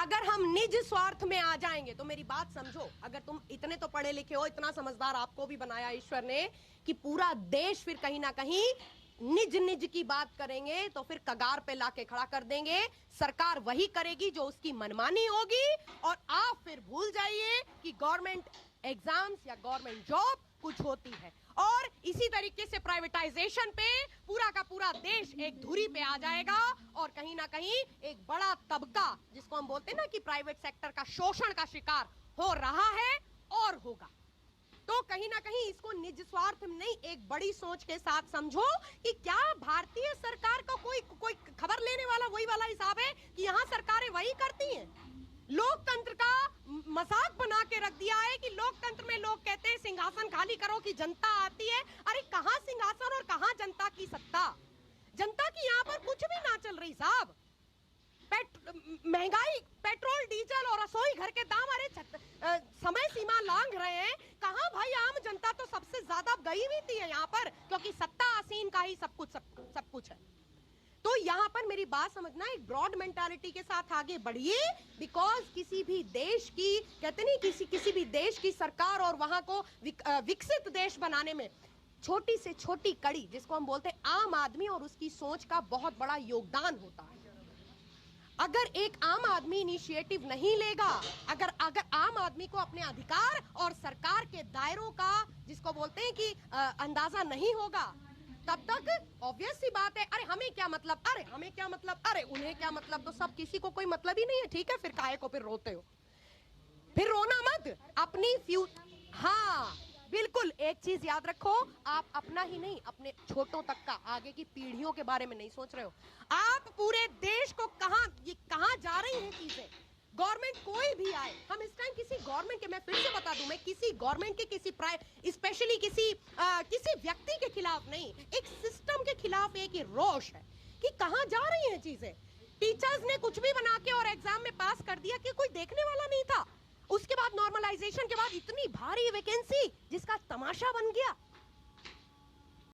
अगर हम निज स्वार्थ में आ जाएंगे तो मेरी बात समझो, अगर तुम इतने तो पढ़े लिखे हो, इतना समझदार आपको भी बनाया ईश्वर ने कि पूरा देश फिर कहीं ना कहीं निज निज की बात करेंगे तो फिर कगार पे लाके खड़ा कर देंगे। सरकार वही करेगी जो उसकी मनमानी होगी, और आप फिर भूल जाइए कि गवर्नमेंट एग्जाम्स या गवर्नमेंट जॉब कुछ होती है। और इसी तरीके से प्राइवेटाइजेशन पे पूरा का पूरा देश एक धुरी पे आ जाएगा, और कहीं ना कहीं एक बड़ा तबका, जिसको हम बोलते हैं ना कि प्राइवेट सेक्टर का शोषण का शिकार हो रहा है और होगा। तो कहीं ना कहीं इसको निज स्वार्थ में नहीं, एक बड़ी सोच के साथ समझो कि क्या भारतीय सरकार का कोई खबर लेने वाला वही वाला हिसाब है कि यहां सरकारें वही करती हैं। लोकतंत्र का मजाक बना के रख दिया है कि लोकतंत्र में लोग कहते हैं सिंहासन खाली करो कि जनता आती है। अरे कहां सिंहासन और कहां जनता की सत्ता? जनता की यहां पर कुछ भी ना चल रही साहब। महंगाई, पेट्रोल डीजल और रसोई घर के दाम अरे समय सीमा लांघ रहे हैं। कहां भाई आम जनता तो सबसे ज्यादा गई हुई थी यहाँ पर, क्योंकि सत्ता आसीन का ही सब कुछ है। तो यहां पर मेरी बात समझना, एक ब्रॉड मेंटालिटी के साथ आगे बढ़िए, बिकॉज किसी भी देश की, कहते नहीं, किसी भी देश की सरकार और वहां को विकसित देश बनाने में छोटी से छोटी कड़ी, जिसको हम बोलते हैं आम आदमी और उसकी सोच का बहुत बड़ा योगदान होता है। अगर एक आम आदमी इनिशिएटिव नहीं लेगा, अगर आम आदमी को अपने अधिकार और सरकार के दायरों का, जिसको बोलते हैं कि अंदाजा नहीं होगा, तब तक ऑब्वियस सी बात है, अरे हमें क्या मतलब, अरे हमें क्या मतलब, अरे उन्हें क्या मतलब, तो सब किसी को कोई मतलब ही नहीं है। ठीक है, फिर काहे को फिर रोते हो? फिर रोना मत, अपनी हाँ बिल्कुल, एक चीज याद रखो, आप अपना ही नहीं, अपने छोटों तक का, आगे की पीढ़ियों के बारे में नहीं सोच रहे हो। आप पूरे देश को कहां जा रही हैं चीजें। गवर्नमेंट कोई भी आए, हम इस टाइम किसी गवर्नमेंट के, मैं फिर से बता दूं, मैं किसी गवर्नमेंट के स्पेशली किसी व्यक्ति के खिलाफ नहीं, एक सिस्टम के खिलाफ एक ही रोष है कि कहां जा रही हैं चीजें। टीचर्स ने कुछ भी बना के और एग्जाम में पास कर दिया कि कोई देखने वाला नहीं था। उसके बाद नॉर्मलाइजेशन के बाद इतनी भारी वैकेंसी जिसका तमाशा बन गया।